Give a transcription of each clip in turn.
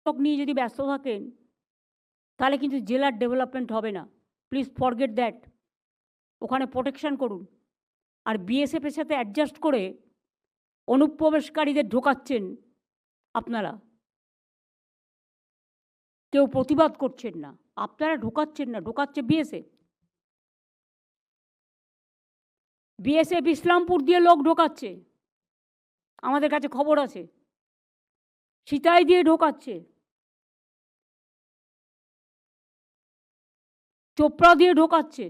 নিয়ে যদি ব্যস্ত থাকেন তাহলে কিন্তু জেলার ডেভেলপমেন্ট হবে না। Please forget that. ওখানে প্রোটেকশন করুন। আর বিএসএফের সাথে অ্যাডজাস্ট করে অনুপ্রবেশকারীদের ঢোকাচ্ছেন আপনারা, কেউ প্রতিবাদ করছেন না। আপনারা ঢোকাচ্ছেন না, ঢোকাচ্ছে বিএসএফ। বিএসএফ ইসলামপুর দিয়ে লোক ঢোকাচ্ছে, আমাদের কাছে খবর আছে। সিতাই দিয়ে ঢোকাচ্ছে, চোপড়া দিয়ে ঢোকাচ্ছে,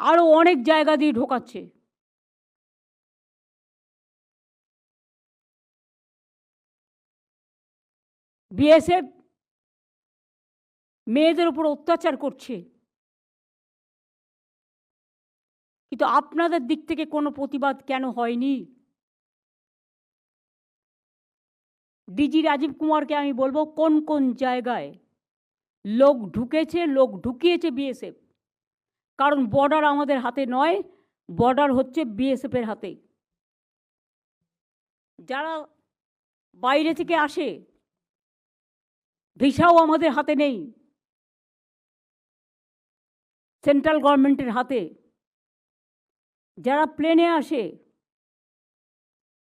আরও অনেক জায়গা দিয়ে ঢোকাচ্ছে। বিএসএফ মেয়েদের উপর অত্যাচার করছে, কিন্তু আপনাদের দিক থেকে কোনো প্রতিবাদ কেন হয়নি? ডিজি রাজীব কুমারকে আমি বলবো, কোন কোন জায়গায় লোক ঢুকেছে, লোক ঢুকিয়েছে বিএসএফ। কারণ বর্ডার আমাদের হাতে নয়, বর্ডার হচ্ছে বিএসএফের হাতে। যারা বাইরে থেকে আসে, ভিসাও আমাদের হাতে নেই, সেন্ট্রাল গভর্নমেন্টের হাতে। যারা প্লেনে আসে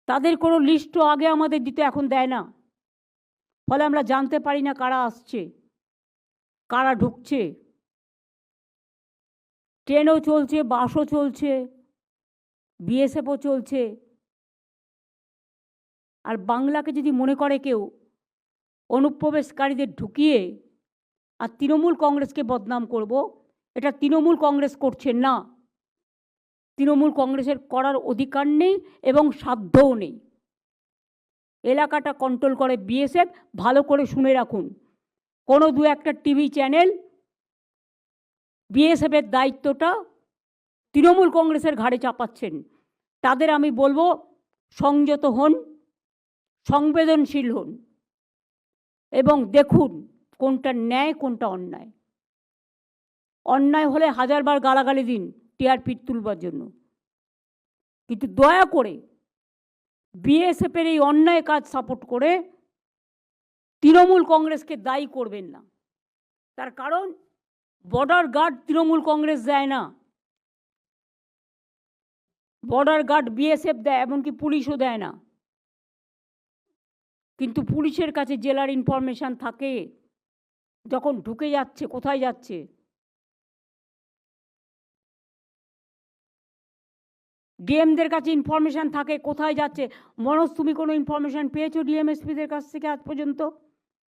তাদের কোনো লিস্টও আগে আমাদের দিতে এখন দেয় না, ফলে আমরা জানতে পারি না কারা আসছে, কারা ঢুকছে। ট্রেনও চলছে, বাসও চলছে, বিএসএফও চলছে। আর বাংলাকে যদি মনে করে কেউ অনুপ্রবেশকারীদের ঢুকিয়ে আর তৃণমূল কংগ্রেসকে বদনাম করব, এটা তৃণমূল কংগ্রেস করছেন না। তৃণমূল কংগ্রেসের করার অধিকার নেই এবং সাধ্যও নেই। এলাকাটা কন্ট্রোল করে বিএসএফ। ভালো করে শুনে রাখুন, কোনো দু একটা টিভি চ্যানেল বিএসএফের দায়িত্বটা তৃণমূল কংগ্রেসের ঘাড়ে চাপাচ্ছেন। তাদের আমি বলবো, সংযত হন, সংবেদনশীল হন এবং দেখুন কোনটা ন্যায় কোনটা অন্যায়। অন্যায় হলে হাজারবার গালাগালি দিন টিআরপি তুলবার জন্য, কিন্তু দয়া করে বিএসএফের এই অন্যায় কাজ সাপোর্ট করে তৃণমূল কংগ্রেসকে দায়ী করবেন না। তার কারণ বর্ডার গার্ড তৃণমূল কংগ্রেস দেয় না, বর্ডার গার্ড বিএসএফ দেয়, এমনকি পুলিশও দেয় না। কিন্তু পুলিশের কাছে জেলার ইনফরমেশান থাকে, যখন ঢুকে যাচ্ছে কোথায় যাচ্ছে। ডিএমদের কাছে ইনফরমেশান থাকে কোথায় যাচ্ছে। মনোজ, তুমি কোনো ইনফরমেশান পেয়েছো ডিএমএসপিদের কাছ থেকে আজ পর্যন্ত?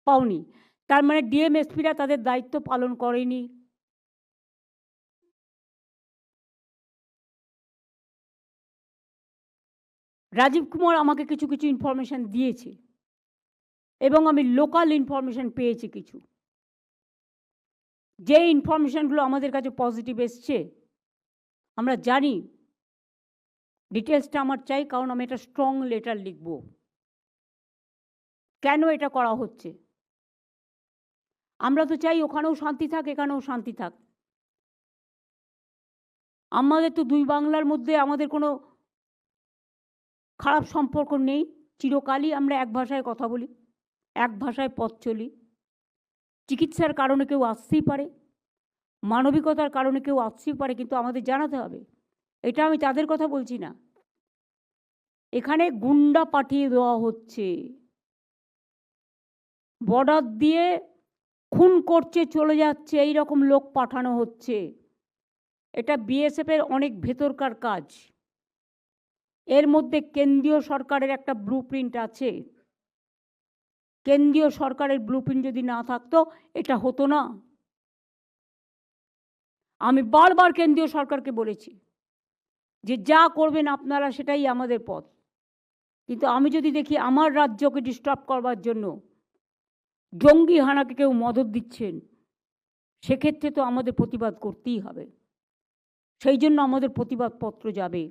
পাওনি। তার মানে ডিএমএসপিরা তাদের দায়িত্ব পালন করেনি। রাজীব কুমার আমাকে কিছু কিছু ইনফরমেশান দিয়েছে এবং আমি লোকাল ইনফরমেশান পেয়েছি কিছু। যে ইনফরমেশানগুলো আমাদের কাছে পজিটিভ এসছে, আমরা জানি ডিটেলসটা আমার চাই, কারণ আমি একটা স্ট্রং লেটার লিখব কেন এটা করা হচ্ছে। আমরা তো চাই ওখানেও শান্তি থাক, এখানেও শান্তি থাক। আমাদের তো দুই বাংলার মধ্যে আমাদের কোনো খারাপ সম্পর্ক নেই, চিরকালই আমরা এক ভাষায় কথা বলি, এক ভাষায় পথ চলি। চিকিৎসার কারণে কেউ আসতেই পারে, মানবিকতার কারণে কেউ আসতেই পারে, কিন্তু আমাদের জানাতে হবে। এটা আমি তাদের কথা বলছি না। এখানে গুন্ডা পাঠিয়ে দেওয়া হচ্ছে, বর্ডার দিয়ে খুন করছে চলে যাচ্ছে, এই রকম লোক পাঠানো হচ্ছে। এটা বিএসএফের অনেক ভেতরকার কাজ। এর মধ্যে কেন্দ্রীয় সরকারের একটা ব্লুপ্রিন্ট আছে। কেন্দ্রীয় সরকারের ব্লুপ্রিন্ট যদি না থাকতো এটা হতো না। আমি বারবার কেন্দ্রীয় সরকারকে বলেছি যে যা করবেন আপনারা সেটাই আমাদের পথ, কিন্তু আমি যদি দেখি আমার রাজ্যকে ডিস্টার্ব করবার জন্য জঙ্গি হানাকে কেউ মদত দিচ্ছেন, সেক্ষেত্রে তো আমাদের প্রতিবাদ করতেই হবে। সেই জন্য আমাদের প্রতিবাদপত্র যাবে।